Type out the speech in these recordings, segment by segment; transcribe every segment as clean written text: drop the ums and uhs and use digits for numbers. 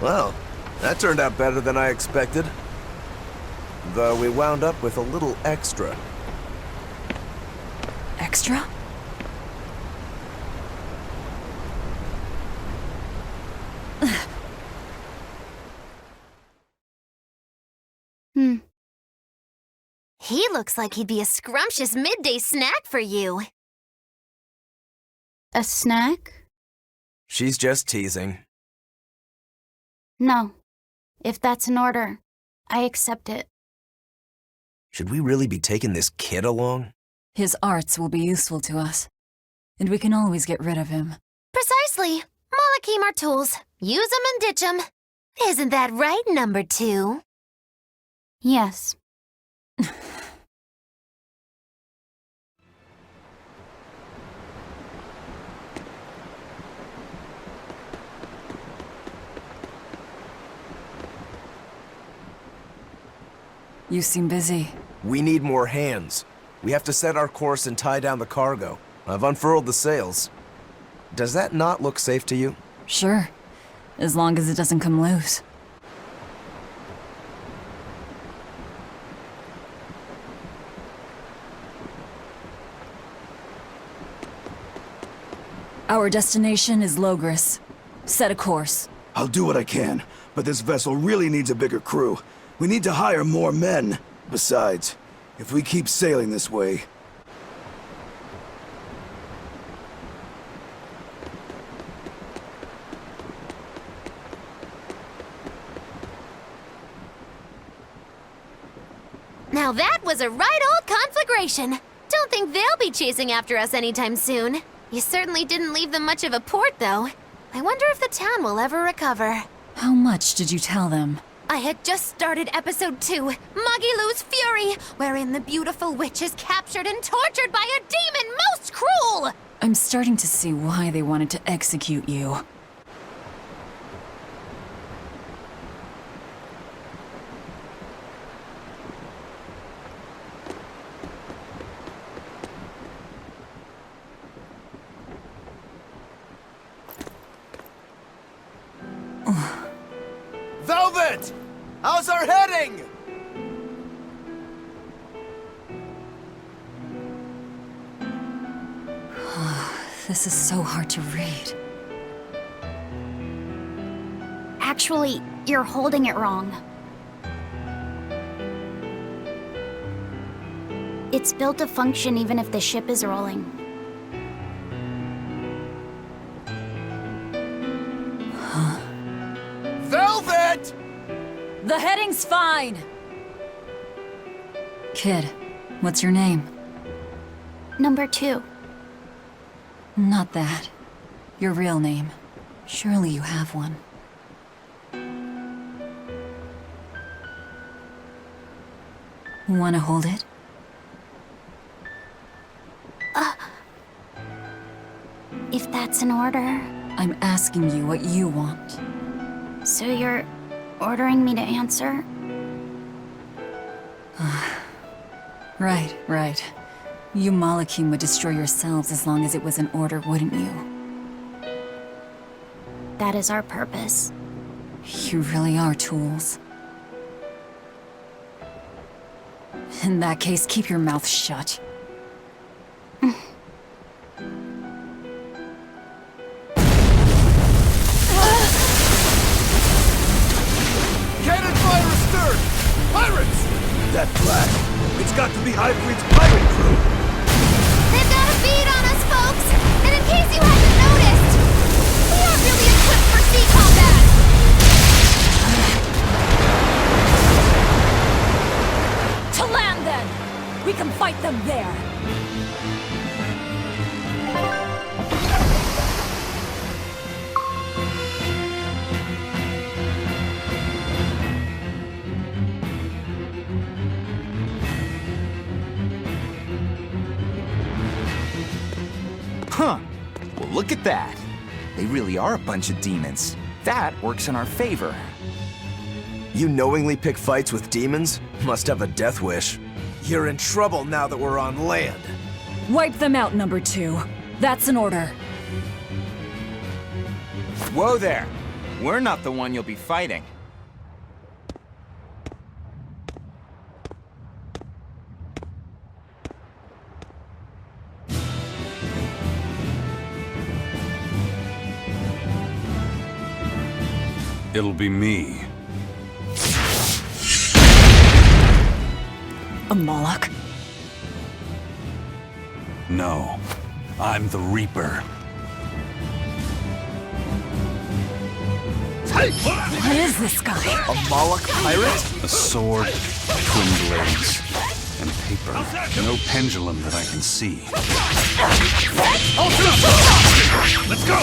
Well, that turned out better than I expected. Though we wound up with a little extra. Extra? He looks like he'd be a scrumptious midday snack for you. A snack? She's just teasing. No. If that's an order, I accept it. Should we really be taking this kid along? His arts will be useful to us, and we can always get rid of him. Precisely. Malakim are tools. Use 'em and ditch 'em. Isn't that right, number 2? Yes. You seem busy. We need more hands. We have to set our course and tie down the cargo. I've unfurled the sails. Does that not look safe to you? Sure, as long as it doesn't come loose. Our destination is Logris. Set a course. I'll do what I can, but this vessel really needs a bigger crew. We need to hire more men. Besides, if we keep sailing this way... Now that was a right old conflagration. Don't think they'll be chasing after us anytime soon. You certainly didn't leave them much of a port, though. I wonder if the town will ever recover. How much did you tell them? I had just started episode 2, Magilu's Fury, wherein the beautiful witch is captured and tortured by a demon most cruel! I'm starting to see why they wanted to execute you. Velvet! How's our heading? This is so hard to read. Actually, you're holding it wrong. It's built to function even if the ship is rolling. Velvet! The heading's fine! Kid, what's your name? Number 2. Not that. Your real name. Surely you have one. Wanna hold it? If that's an order... I'm asking you what you want. So you're ordering me to answer? Right. You Malakim would destroy yourselves as long as it was an order, wouldn't you? That is our purpose. You really are tools. In that case, keep your mouth shut. Cannon fire astern! Pirates! That flag! It's got to be Ivory's pirate crew! They've got a bead on us, folks! And in case you hadn't noticed, we aren't really equipped for sea combat! To land, then! We can fight them there! Huh. Well, look at that. They really are a bunch of demons. That works in our favor. You knowingly pick fights with demons? Must have a death wish. You're in trouble now that we're on land. Wipe them out, number 2. That's an order. Whoa there. We're not the one you'll be fighting. It'll be me. A Moloch? No, I'm the Reaper. What is this guy? A Moloch pirate? A sword, twin blades, and paper. No pendulum that I can see. Let's go!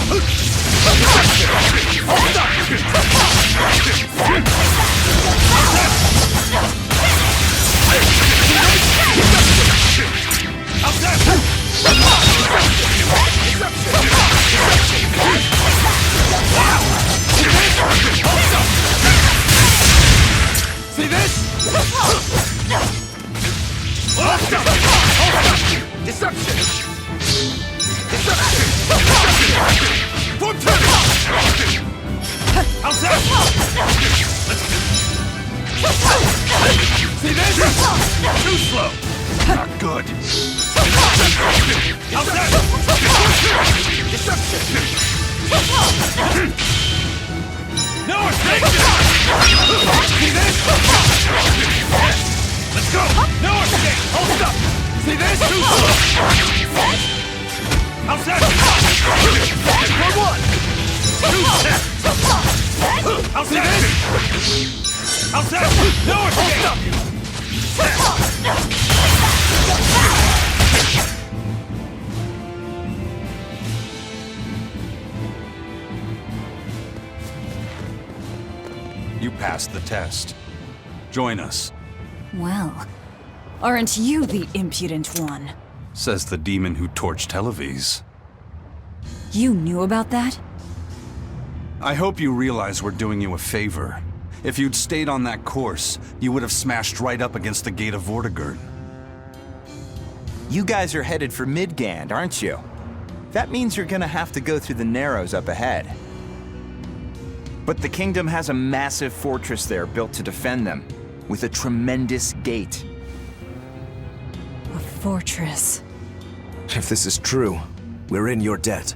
See this? Deception! Deception! Form turn! How's that? See this? Too slow! Not good. How's that? Deception! No escape! See this? Let's go! No escape! Hold up! See this? Too slow! How's that? For one! Two steps! How's that? How's that? No escape! You passed the test. Join us, Well, aren't you the impudent one? says the demon who torched Televis. You knew about that? I hope you realize we're doing you a favor. If you'd stayed on that course, you would have smashed right up against the gate of Vortigern. You guys are headed for Midgand, aren't you? That means you're gonna have to go through the Narrows up ahead. But the kingdom has a massive fortress there built to defend them, with a tremendous gate. A fortress. If this is true, we're in your debt.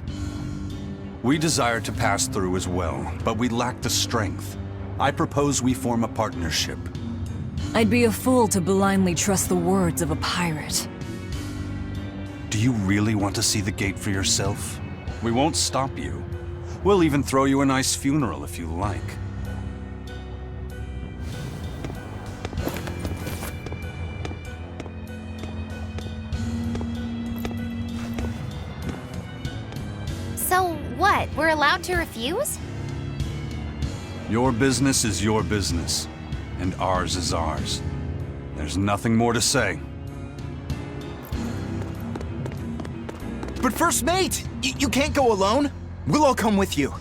We desire to pass through as well, but we lack the strength. I propose we form a partnership. I'd be a fool to blindly trust the words of a pirate. Do you really want to see the gate for yourself? We won't stop you. We'll even throw you a nice funeral if you like. So what? We're allowed to refuse? Your business is your business, and ours is ours. There's nothing more to say. But First Mate! You can't go alone! We'll all come with you.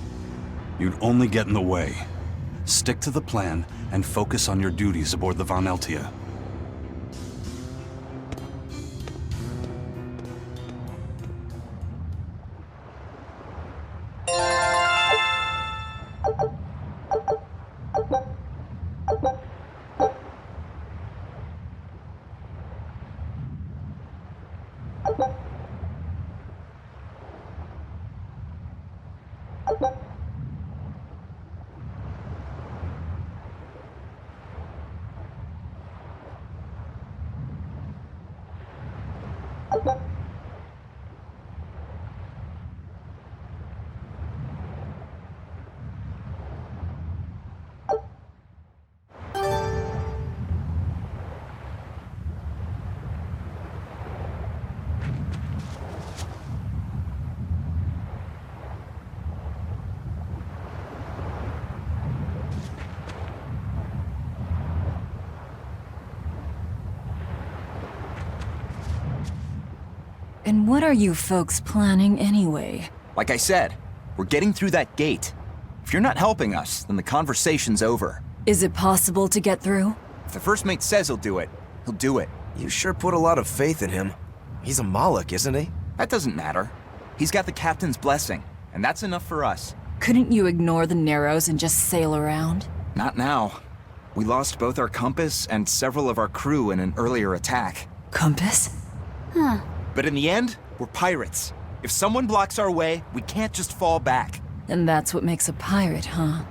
You'd only get in the way. Stick to the plan and focus on your duties aboard the Von Eltia. And what are you folks planning anyway? Like I said, we're getting through that gate. If you're not helping us, then the conversation's over. Is it possible to get through? If the First Mate says he'll do it, he'll do it. You sure put a lot of faith in him. He's a Moloch, isn't he? That doesn't matter. He's got the captain's blessing, and that's enough for us. Couldn't you ignore the Narrows and just sail around? Not now. We lost both our compass and several of our crew in an earlier attack. Compass? But in the end, we're pirates. If someone blocks our way, we can't just fall back. And that's what makes a pirate, huh?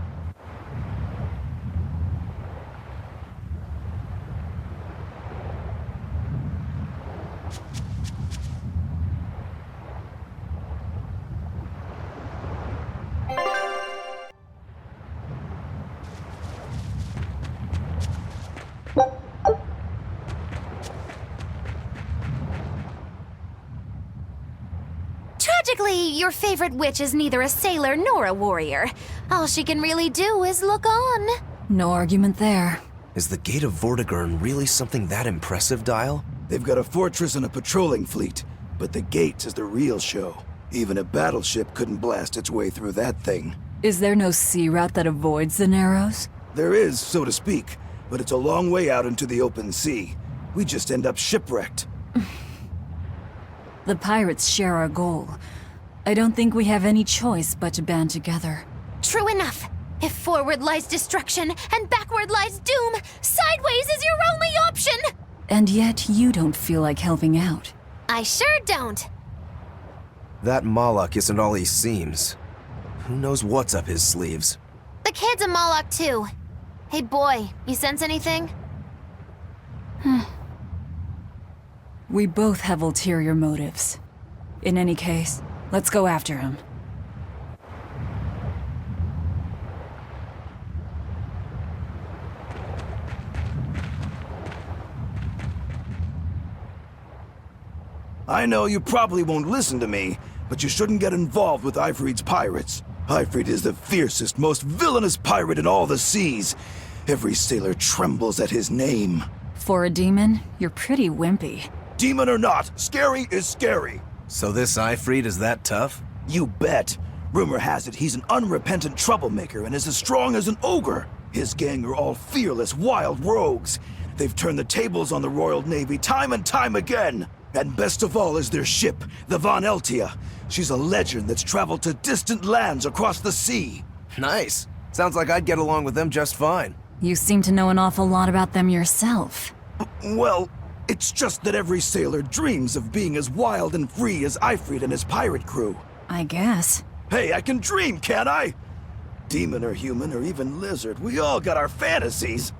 Tragically, your favorite witch is neither a sailor nor a warrior. All she can really do is look on. No argument there. Is the Gate of Vortigern really something that impressive, Dial? They've got a fortress and a patrolling fleet, but the gate is the real show. Even a battleship couldn't blast its way through that thing. Is there no sea route that avoids the Narrows? There is, so to speak, but it's a long way out into the open sea. We just end up shipwrecked. The pirates share our goal. I don't think we have any choice but to band together. True enough. If forward lies destruction and backward lies doom, sideways is your only option! And yet you don't feel like helping out. I sure don't. That Moloch isn't all he seems. Who knows what's up his sleeves? The kid's a Moloch too. Hey boy, you sense anything? We both have ulterior motives. In any case, let's go after him. I know you probably won't listen to me, but you shouldn't get involved with Ifrit's pirates. Ifrit is the fiercest, most villainous pirate in all the seas. Every sailor trembles at his name. For a demon, you're pretty wimpy. Demon or not, scary is scary. So this Ifrit is that tough? You bet. Rumor has it he's an unrepentant troublemaker and is as strong as an ogre. His gang are all fearless, wild rogues. They've turned the tables on the Royal Navy time and time again. And best of all is their ship, the Von Eltia. She's a legend that's traveled to distant lands across the sea. Nice. Sounds like I'd get along with them just fine. You seem to know an awful lot about them yourself. Well, it's just that every sailor dreams of being as wild and free as Ifrit and his pirate crew. I guess. Hey, I can dream, can't I? Demon or human or even lizard, we all got our fantasies.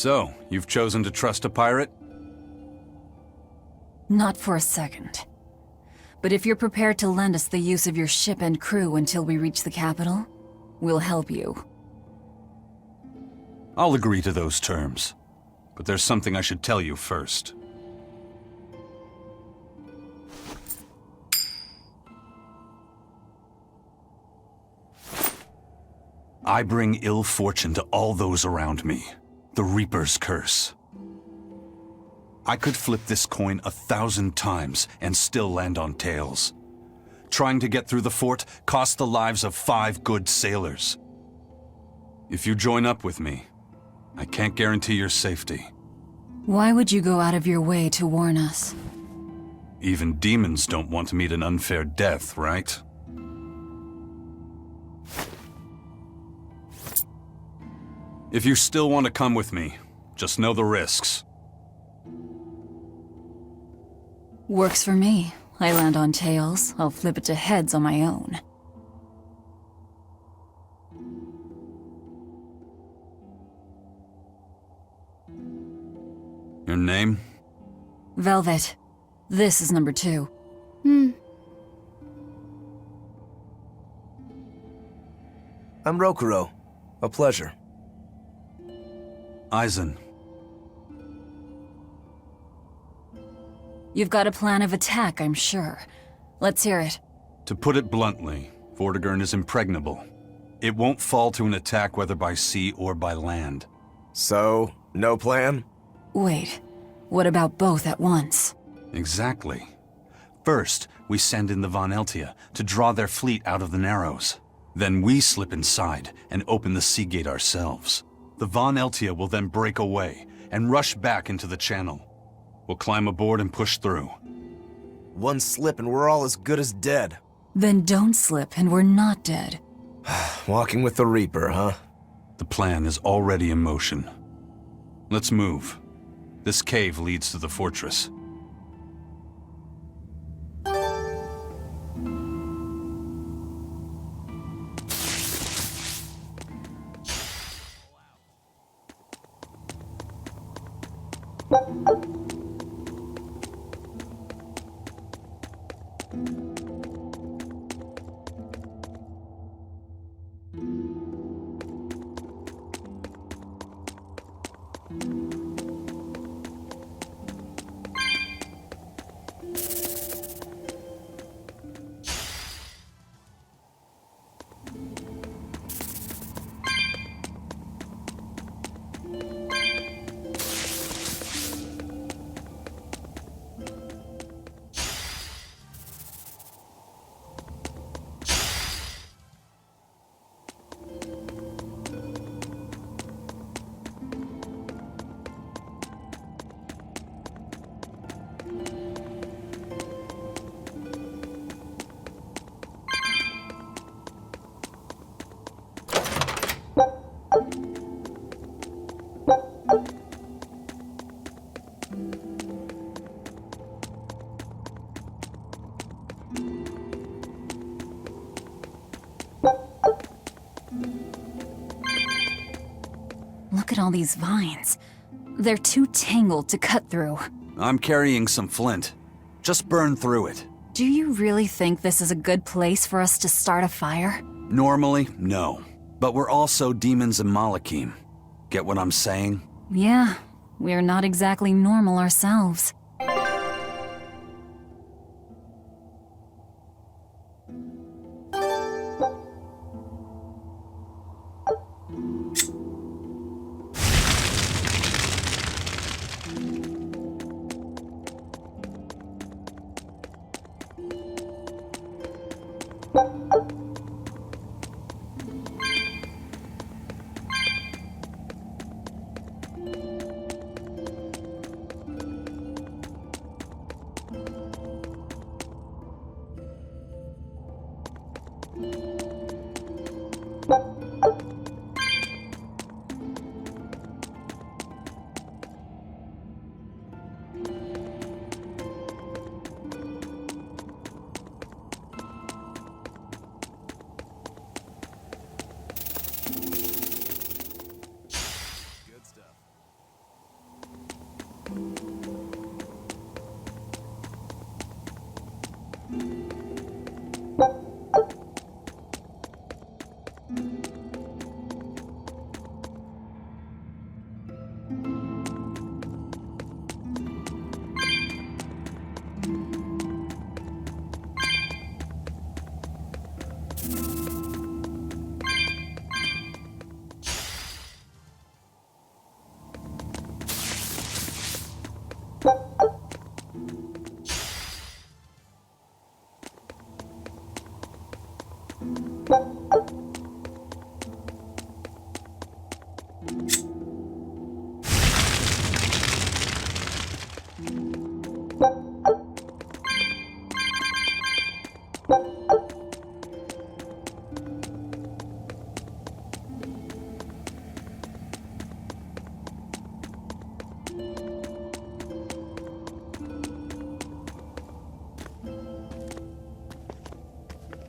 So, you've chosen to trust a pirate? Not for a second. But if you're prepared to lend us the use of your ship and crew until we reach the capital, we'll help you. I'll agree to those terms. But there's something I should tell you first. I bring ill fortune to all those around me. The Reaper's curse. I could flip this coin 1,000 times and still land on tails. Trying to get through the fort cost the lives of 5 good sailors. If you join up with me, I can't guarantee your safety. Why would you go out of your way to warn us? Even demons don't want to meet an unfair death, right? If you still want to come with me, just know the risks. Works for me. I land on tails, I'll flip it to heads on my own. Your name? Velvet. This is number 2. I'm Rokuro. A pleasure. Aizen. You've got a plan of attack, I'm sure. Let's hear it. To put it bluntly, Vortigern is impregnable. It won't fall to an attack whether by sea or by land. So, no plan? Wait, what about both at once? Exactly. First, we send in the Von Eltia to draw their fleet out of the Narrows. Then we slip inside and open the sea gate ourselves. The Von Eltia will then break away and rush back into the channel. We'll climb aboard and push through. One slip and we're all as good as dead. Then don't slip and we're not dead. Walking with the Reaper, huh? The plan is already in motion. Let's move. This cave leads to the fortress. Look at all these vines. They're too tangled to cut through. I'm carrying some flint. Just burn through it. Do you really think this is a good place for us to start a fire? Normally, no. But we're also demons in Malakim. Get what I'm saying? Yeah, we're not exactly normal ourselves.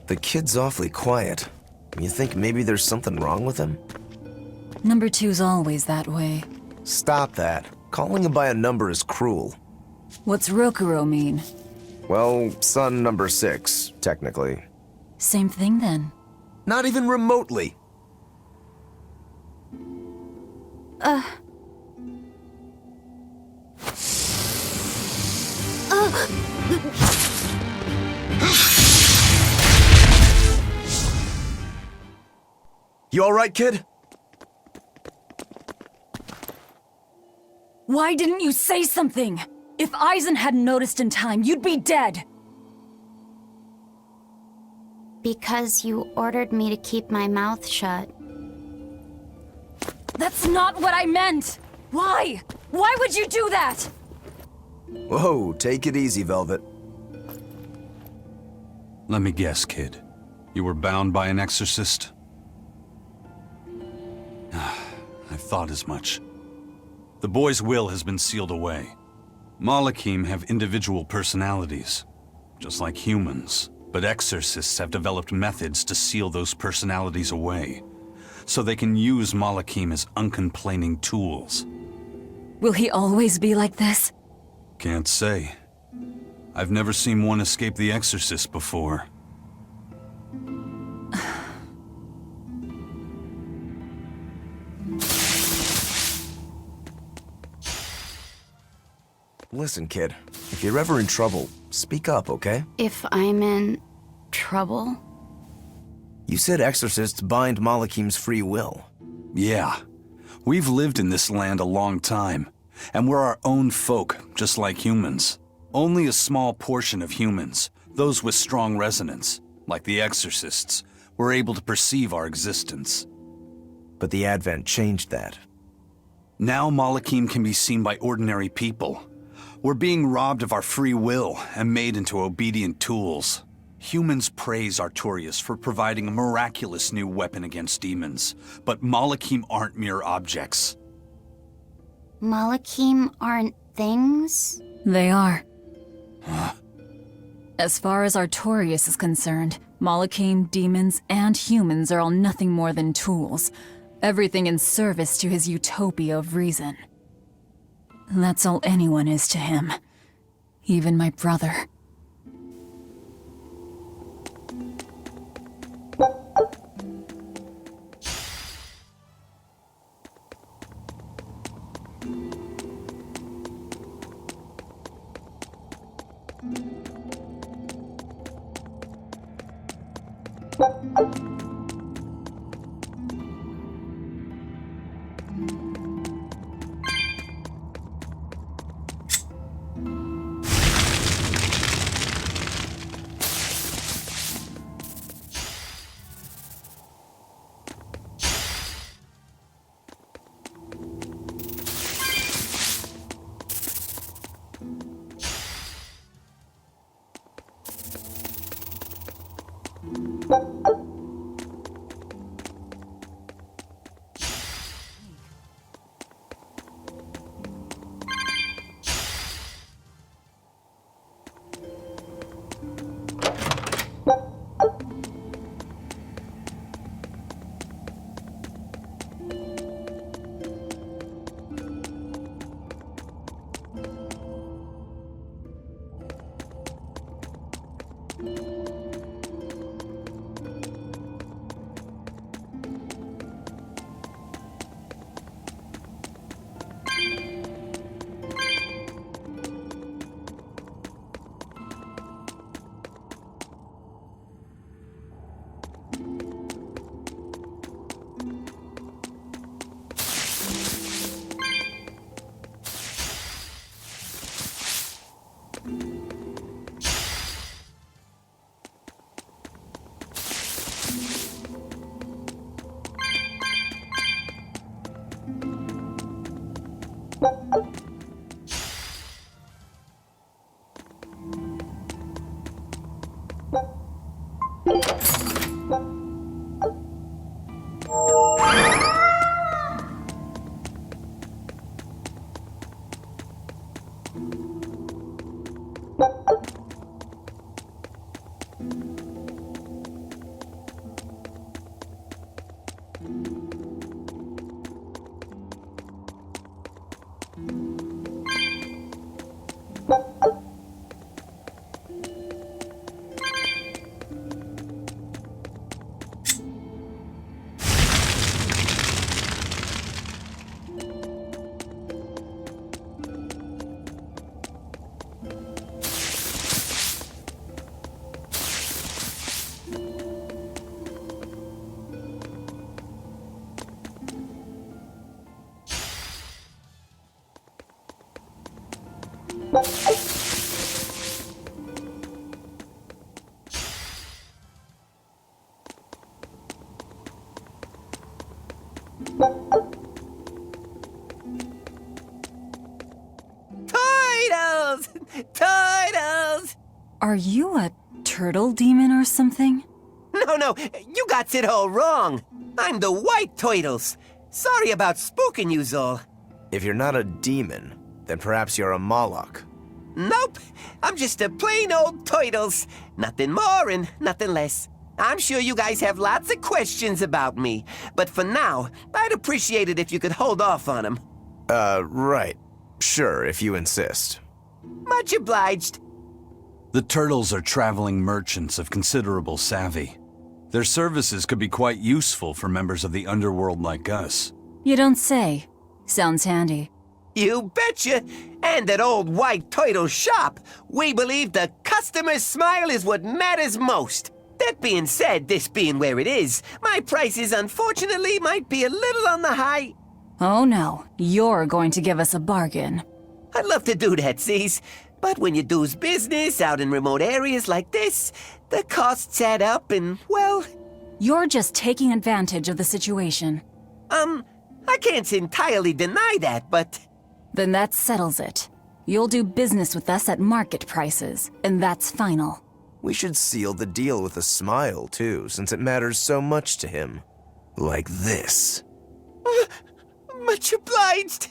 The kid's awfully quiet. You think maybe there's something wrong with him? Number two's always that way. Stop that. Calling him by a number is cruel. What's Rokuro mean? Well, son number 6, technically. Same thing then. Not even remotely. You alright, kid? Why didn't you say something? If Eisen hadn't noticed in time, you'd be dead! Because you ordered me to keep my mouth shut. That's not what I meant! Why? Why would you do that? Whoa, take it easy, Velvet. Let me guess, kid. You were bound by an exorcist? I thought as much. The boy's will has been sealed away. Malakim have individual personalities, just like humans. But exorcists have developed methods to seal those personalities away, so they can use Malakim as uncomplaining tools. Will he always be like this? Can't say. I've never seen one escape the exorcist before. Listen, kid. If you're ever in trouble, speak up, okay? If I'm in trouble? You said exorcists bind Malakim's free will. Yeah. We've lived in this land a long time, and we're our own folk, just like humans. Only a small portion of humans, those with strong resonance, like the exorcists, were able to perceive our existence. But the Advent changed that. Now Malakim can be seen by ordinary people. We're being robbed of our free will and made into obedient tools. Humans praise Artorias for providing a miraculous new weapon against demons, but Malakim aren't mere objects. Malakim aren't things? They are. Huh? As far as Artorias is concerned, Malakim, demons, and humans are all nothing more than tools. Everything in service to his utopia of reason. That's all anyone is to him. Even my brother. Turtles! Turtles! Are you a turtle demon or something? No, you got it all wrong. I'm the white turtles. Sorry about spooking you, Zol. If you're not a demon, then perhaps you're a Moloch. Nope, I'm just a plain old turtles. Nothing more and nothing less. I'm sure you guys have lots of questions about me, but for now, I'd appreciate it if you could hold off on them. Right. Sure, if you insist. Much obliged. The turtles are traveling merchants of considerable savvy. Their services could be quite useful for members of the underworld like us. You don't say. Sounds handy. You betcha! And at old white turtle shop, we believe the customer's smile is what matters most. That being said, this being where it is, my prices unfortunately might be a little on the high. Oh no, you're going to give us a bargain. I'd love to do that, C's. But when you do's business out in remote areas like this, the costs add up and, well... You're just taking advantage of the situation. I can't entirely deny that, but... Then that settles it. You'll do business with us at market prices, and that's final. We should seal the deal with a smile, too, since it matters so much to him. Like this. Much obliged.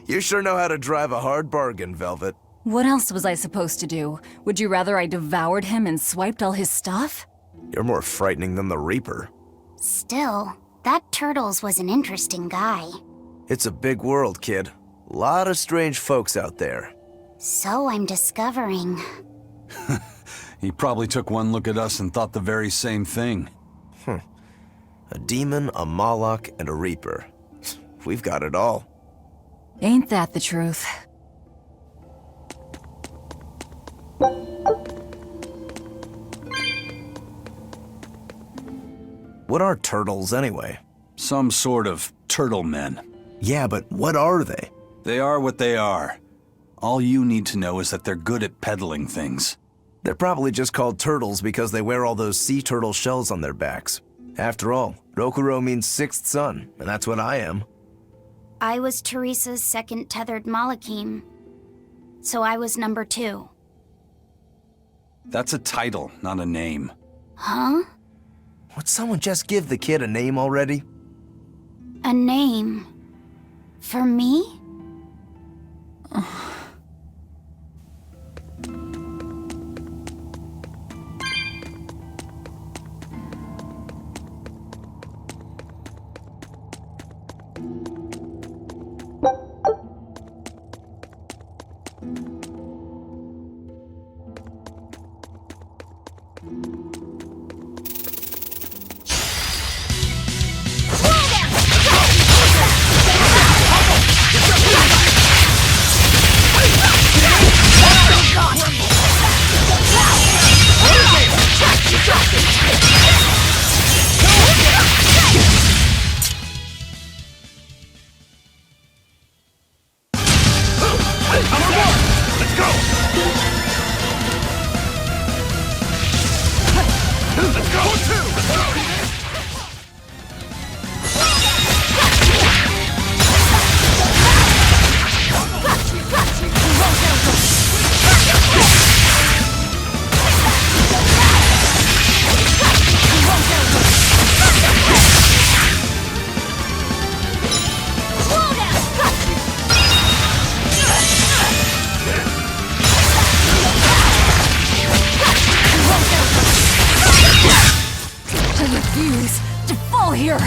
You sure know how to drive a hard bargain, Velvet. What else was I supposed to do? Would you rather I devoured him and swiped all his stuff? You're more frightening than the Reaper. Still, that Turtles was an interesting guy. It's a big world, kid. Lot of strange folks out there. So I'm discovering. He probably took one look at us and thought the very same thing. A demon, a Moloch, and a Reaper. We've got it all. Ain't that the truth? What are turtles, anyway? Some sort of turtle men. Yeah, but what are they? They are what they are. All you need to know is that they're good at peddling things. They're probably just called turtles because they wear all those sea turtle shells on their backs. After all, Rokuro means sixth son, and that's what I am. I was Teresa's second tethered Malachim, so I was number 2. That's a title, not a name. Huh? Would someone just give the kid a name already? A name? For me? refuse to fall here!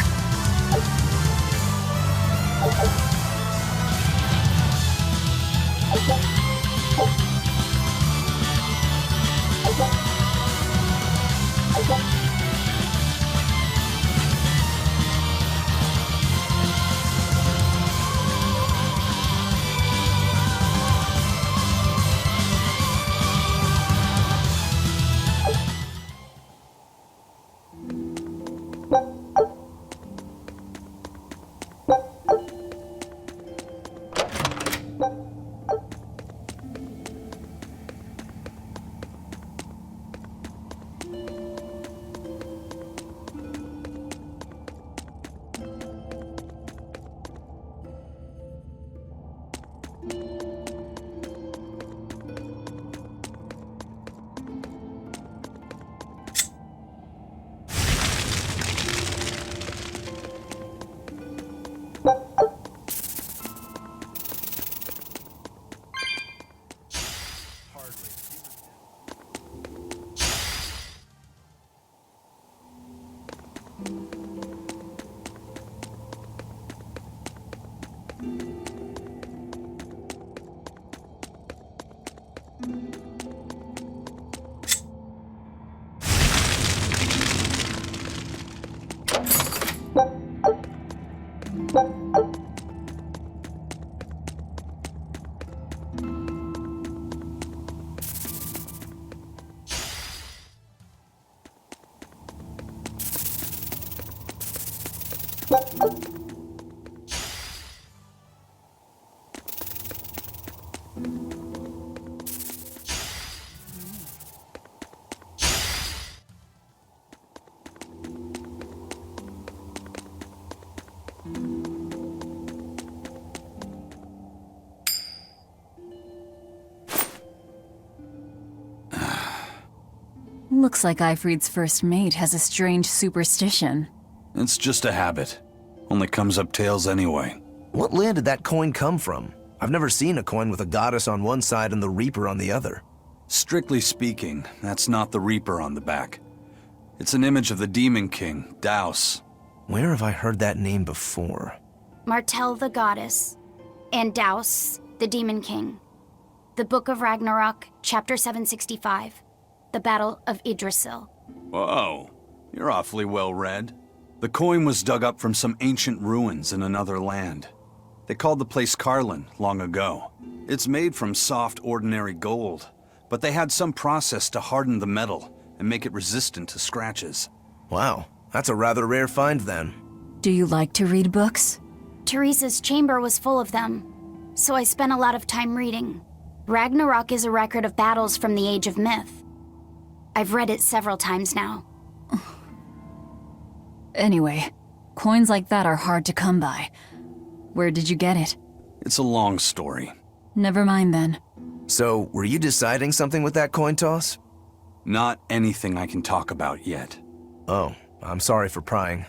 Looks like Ifrid's first mate has a strange superstition. It's just a habit. Only comes up tails anyway. What land did that coin come from? I've never seen a coin with a goddess on one side and the Reaper on the other. Strictly speaking, that's not the Reaper on the back. It's an image of the Demon King, Daus. Where have I heard that name before? Martel the goddess, and Daus, the demon king. The Book of Ragnarok, chapter 765. The Battle of Yggdrasil. Whoa, you're awfully well read. The coin was dug up from some ancient ruins in another land. They called the place Carlin long ago. It's made from soft, ordinary gold, but they had some process to harden the metal and make it resistant to scratches. Wow, that's a rather rare find then. Do you like to read books? Teresa's chamber was full of them, so I spent a lot of time reading. Ragnarok is a record of battles from the Age of Myth. I've read it several times now. Anyway, coins like that are hard to come by. Where did you get it? It's a long story. Never mind then. So, were you deciding something with that coin toss? Not anything I can talk about yet. Oh, I'm sorry for prying.